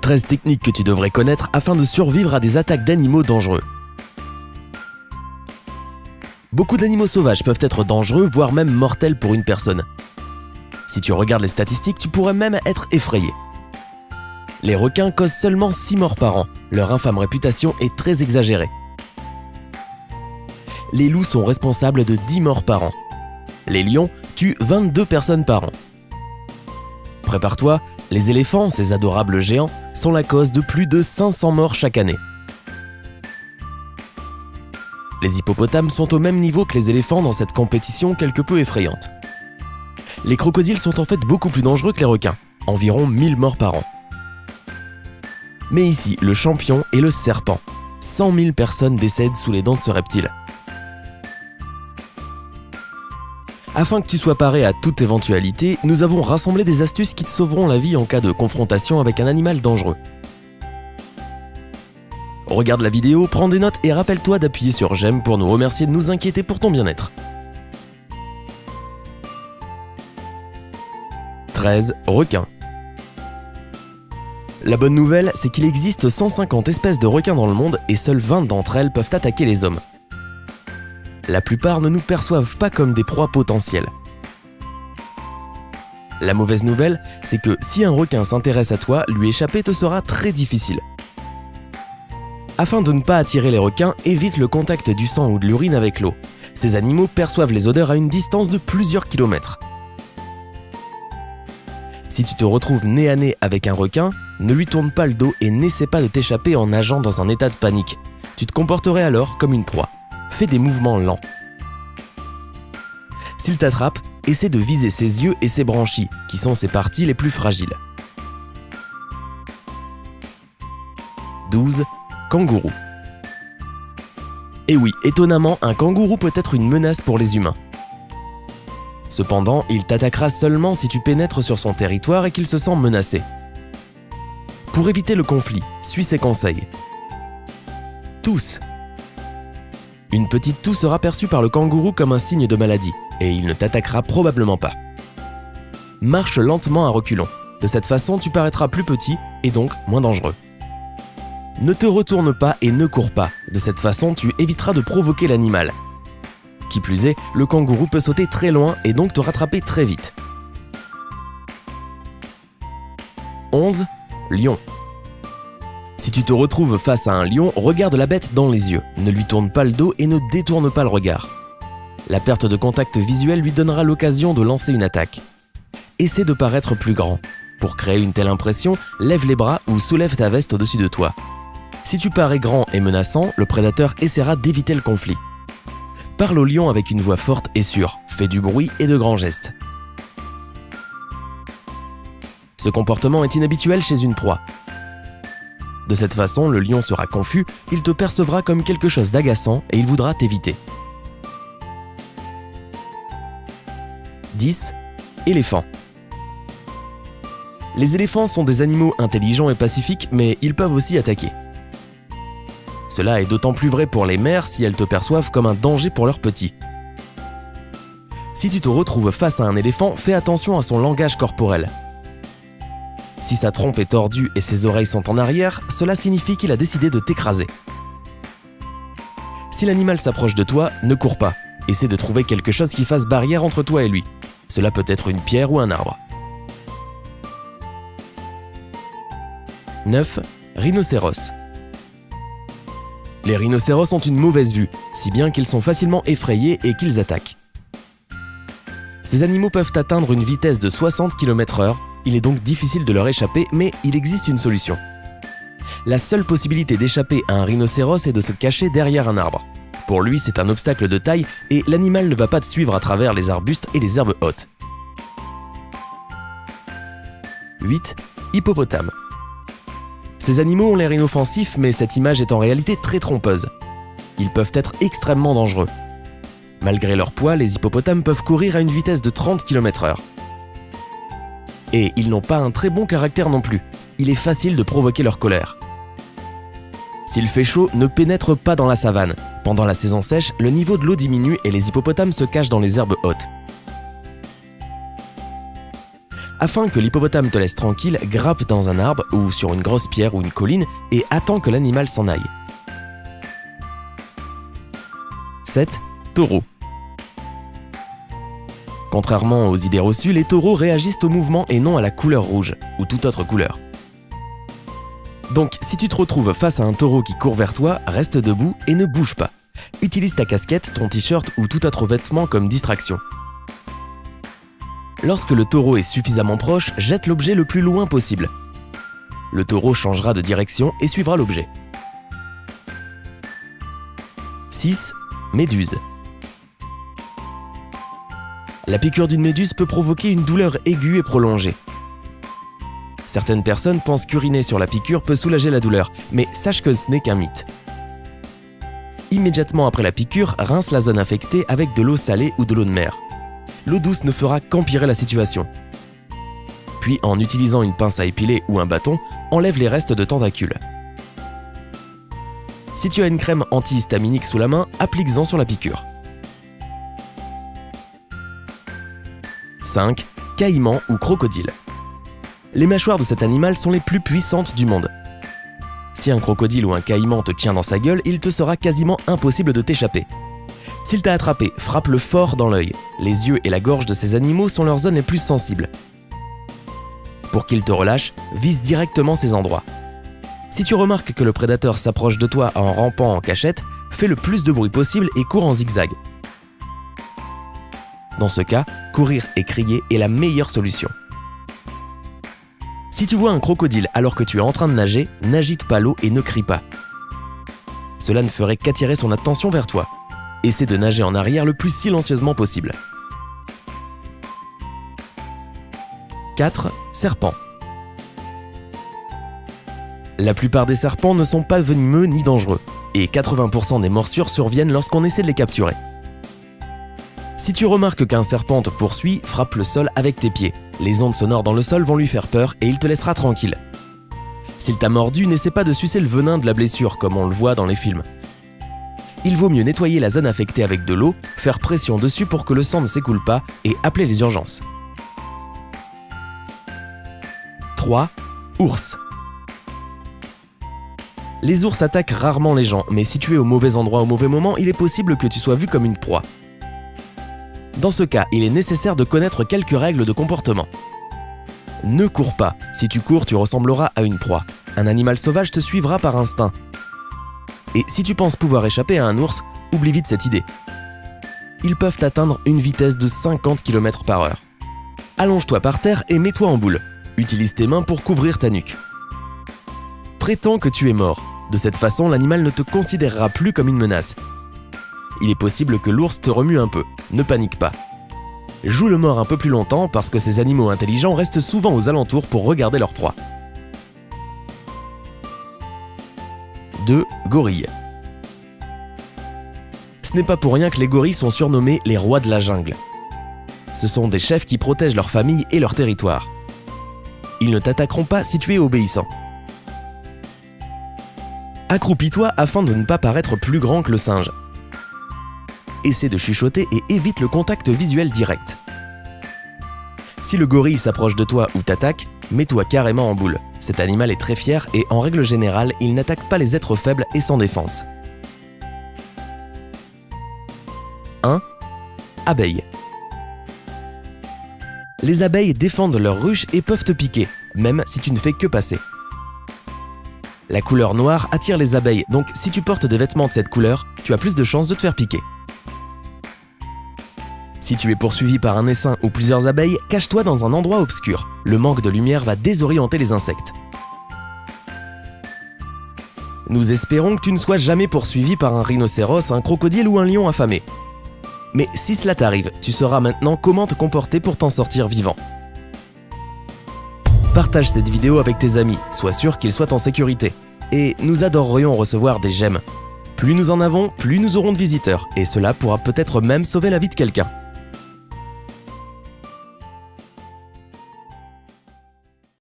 13 techniques que tu devrais connaître afin de survivre à des attaques d'animaux dangereux. Beaucoup d'animaux sauvages peuvent être dangereux, voire même mortels pour une personne. Si tu regardes les statistiques, tu pourrais même être effrayé. Les requins causent seulement 6 morts par an. Leur infâme réputation est très exagérée. Les loups sont responsables de 10 morts par an. Les lions tuent 22 personnes par an. Prépare-toi, les éléphants, ces adorables géants, sont la cause de plus de 500 morts chaque année. Les hippopotames sont au même niveau que les éléphants dans cette compétition quelque peu effrayante. Les crocodiles sont en fait beaucoup plus dangereux que les requins, environ 1000 morts par an. Mais ici, le champion est le serpent. 100 000 personnes décèdent sous les dents de ce reptile. Afin que tu sois paré à toute éventualité, nous avons rassemblé des astuces qui te sauveront la vie en cas de confrontation avec un animal dangereux. Regarde la vidéo, prends des notes et rappelle-toi d'appuyer sur j'aime pour nous remercier de nous inquiéter pour ton bien-être. 13. Requins. La bonne nouvelle, c'est qu'il existe 150 espèces de requins dans le monde et seules 20 d'entre elles peuvent attaquer les hommes. La plupart ne nous perçoivent pas comme des proies potentielles. La mauvaise nouvelle, c'est que si un requin s'intéresse à toi, lui échapper te sera très difficile. Afin de ne pas attirer les requins, évite le contact du sang ou de l'urine avec l'eau. Ces animaux perçoivent les odeurs à une distance de plusieurs kilomètres. Si tu te retrouves nez à nez avec un requin, ne lui tourne pas le dos et n'essaie pas de t'échapper en nageant dans un état de panique. Tu te comporterais alors comme une proie. Fais des mouvements lents. S'il t'attrape, essaie de viser ses yeux et ses branchies, qui sont ses parties les plus fragiles. 12. Kangourou. Et oui, étonnamment, un kangourou peut être une menace pour les humains. Cependant, il t'attaquera seulement si tu pénètres sur son territoire et qu'il se sent menacé. Pour éviter le conflit, suis ses conseils. Tousse. Une petite toux sera perçue par le kangourou comme un signe de maladie, et il ne t'attaquera probablement pas. Marche lentement à reculons. De cette façon, tu paraîtras plus petit et donc moins dangereux. Ne te retourne pas et ne cours pas. De cette façon, tu éviteras de provoquer l'animal. Qui plus est, le kangourou peut sauter très loin et donc te rattraper très vite. 11. Lion. Si tu te retrouves face à un lion, regarde la bête dans les yeux, ne lui tourne pas le dos et ne détourne pas le regard. La perte de contact visuel lui donnera l'occasion de lancer une attaque. Essaie de paraître plus grand. Pour créer une telle impression, lève les bras ou soulève ta veste au-dessus de toi. Si tu parais grand et menaçant, le prédateur essaiera d'éviter le conflit. Parle au lion avec une voix forte et sûre, fais du bruit et de grands gestes. Ce comportement est inhabituel chez une proie. De cette façon, le lion sera confus, il te percevra comme quelque chose d'agaçant et il voudra t'éviter. 10. Éléphant. Les éléphants sont des animaux intelligents et pacifiques, mais ils peuvent aussi attaquer. Cela est d'autant plus vrai pour les mères si elles te perçoivent comme un danger pour leurs petits. Si tu te retrouves face à un éléphant, fais attention à son langage corporel. Si sa trompe est tordue et ses oreilles sont en arrière, cela signifie qu'il a décidé de t'écraser. Si l'animal s'approche de toi, ne cours pas. Essaie de trouver quelque chose qui fasse barrière entre toi et lui. Cela peut être une pierre ou un arbre. 9. Rhinocéros. Les rhinocéros ont une mauvaise vue, si bien qu'ils sont facilement effrayés et qu'ils attaquent. Ces animaux peuvent atteindre une vitesse de 60 km/h, il est donc difficile de leur échapper, mais il existe une solution. La seule possibilité d'échapper à un rhinocéros est de se cacher derrière un arbre. Pour lui, c'est un obstacle de taille et l'animal ne va pas te suivre à travers les arbustes et les herbes hautes. 8. Hippopotame. Ces animaux ont l'air inoffensifs, mais cette image est en réalité très trompeuse. Ils peuvent être extrêmement dangereux. Malgré leur poids, les hippopotames peuvent courir à une vitesse de 30 km/h. Et ils n'ont pas un très bon caractère non plus. Il est facile de provoquer leur colère. S'il fait chaud, ne pénètre pas dans la savane. Pendant la saison sèche, le niveau de l'eau diminue et les hippopotames se cachent dans les herbes hautes. Afin que l'hippopotame te laisse tranquille, grimpe dans un arbre ou sur une grosse pierre ou une colline et attends que l'animal s'en aille. 7. Taureau. Contrairement aux idées reçues, les taureaux réagissent au mouvement et non à la couleur rouge ou toute autre couleur. Donc, si tu te retrouves face à un taureau qui court vers toi, reste debout et ne bouge pas. Utilise ta casquette, ton t-shirt ou tout autre vêtement comme distraction. Lorsque le taureau est suffisamment proche, jette l'objet le plus loin possible. Le taureau changera de direction et suivra l'objet. 6. Méduse. La piqûre d'une méduse peut provoquer une douleur aiguë et prolongée. Certaines personnes pensent qu'uriner sur la piqûre peut soulager la douleur, mais sache que ce n'est qu'un mythe. Immédiatement après la piqûre, rince la zone infectée avec de l'eau salée ou de l'eau de mer. L'eau douce ne fera qu'empirer la situation. Puis, en utilisant une pince à épiler ou un bâton, enlève les restes de tentacules. Si tu as une crème antihistaminique sous la main, applique-en sur la piqûre. 5. Caïman ou crocodile. Les mâchoires de cet animal sont les plus puissantes du monde. Si un crocodile ou un caïman te tient dans sa gueule, il te sera quasiment impossible de t'échapper. S'il t'a attrapé, frappe-le fort dans l'œil. Les yeux et la gorge de ces animaux sont leurs zones les plus sensibles. Pour qu'il te relâche, vise directement ces endroits. Si tu remarques que le prédateur s'approche de toi en rampant en cachette, fais le plus de bruit possible et cours en zigzag. Dans ce cas, courir et crier est la meilleure solution. Si tu vois un crocodile alors que tu es en train de nager, n'agite pas l'eau et ne crie pas. Cela ne ferait qu'attirer son attention vers toi. Essaie de nager en arrière le plus silencieusement possible. 4. Serpent. La plupart des serpents ne sont pas venimeux ni dangereux, et 80% des morsures surviennent lorsqu'on essaie de les capturer. Si tu remarques qu'un serpent te poursuit, frappe le sol avec tes pieds. Les ondes sonores dans le sol vont lui faire peur et il te laissera tranquille. S'il t'a mordu, n'essaie pas de sucer le venin de la blessure comme on le voit dans les films. Il vaut mieux nettoyer la zone affectée avec de l'eau, faire pression dessus pour que le sang ne s'écoule pas et appeler les urgences. 3. Ours. Les ours attaquent rarement les gens, mais si tu es au mauvais endroit au mauvais moment, il est possible que tu sois vu comme une proie. Dans ce cas, il est nécessaire de connaître quelques règles de comportement. Ne cours pas. Si tu cours, tu ressembleras à une proie. Un animal sauvage te suivra par instinct. Et si tu penses pouvoir échapper à un ours, oublie vite cette idée. Ils peuvent atteindre une vitesse de 50 km/h. Allonge-toi par terre et mets-toi en boule. Utilise tes mains pour couvrir ta nuque. Prétends que tu es mort. De cette façon, l'animal ne te considérera plus comme une menace. Il est possible que l'ours te remue un peu. Ne panique pas. Joue le mort un peu plus longtemps parce que ces animaux intelligents restent souvent aux alentours pour regarder leur proie. 2. Gorilles. Ce n'est pas pour rien que les gorilles sont surnommés les rois de la jungle. Ce sont des chefs qui protègent leur famille et leur territoire. Ils ne t'attaqueront pas si tu es obéissant. Accroupis-toi afin de ne pas paraître plus grand que le singe. Essaie de chuchoter et évite le contact visuel direct. Si le gorille s'approche de toi ou t'attaque, mets-toi carrément en boule. Cet animal est très fier et en règle générale, il n'attaque pas les êtres faibles et sans défense. 1. Abeilles. Les abeilles défendent leur ruche et peuvent te piquer, même si tu ne fais que passer. La couleur noire attire les abeilles, donc si tu portes des vêtements de cette couleur, tu as plus de chances de te faire piquer. Si tu es poursuivi par un essaim ou plusieurs abeilles, cache-toi dans un endroit obscur. Le manque de lumière va désorienter les insectes. Nous espérons que tu ne sois jamais poursuivi par un rhinocéros, un crocodile ou un lion affamé. Mais si cela t'arrive, tu sauras maintenant comment te comporter pour t'en sortir vivant. Partage cette vidéo avec tes amis, sois sûr qu'ils soient en sécurité. Et nous adorerions recevoir des j'aime. Plus nous en avons, plus nous aurons de visiteurs, et cela pourra peut-être même sauver la vie de quelqu'un.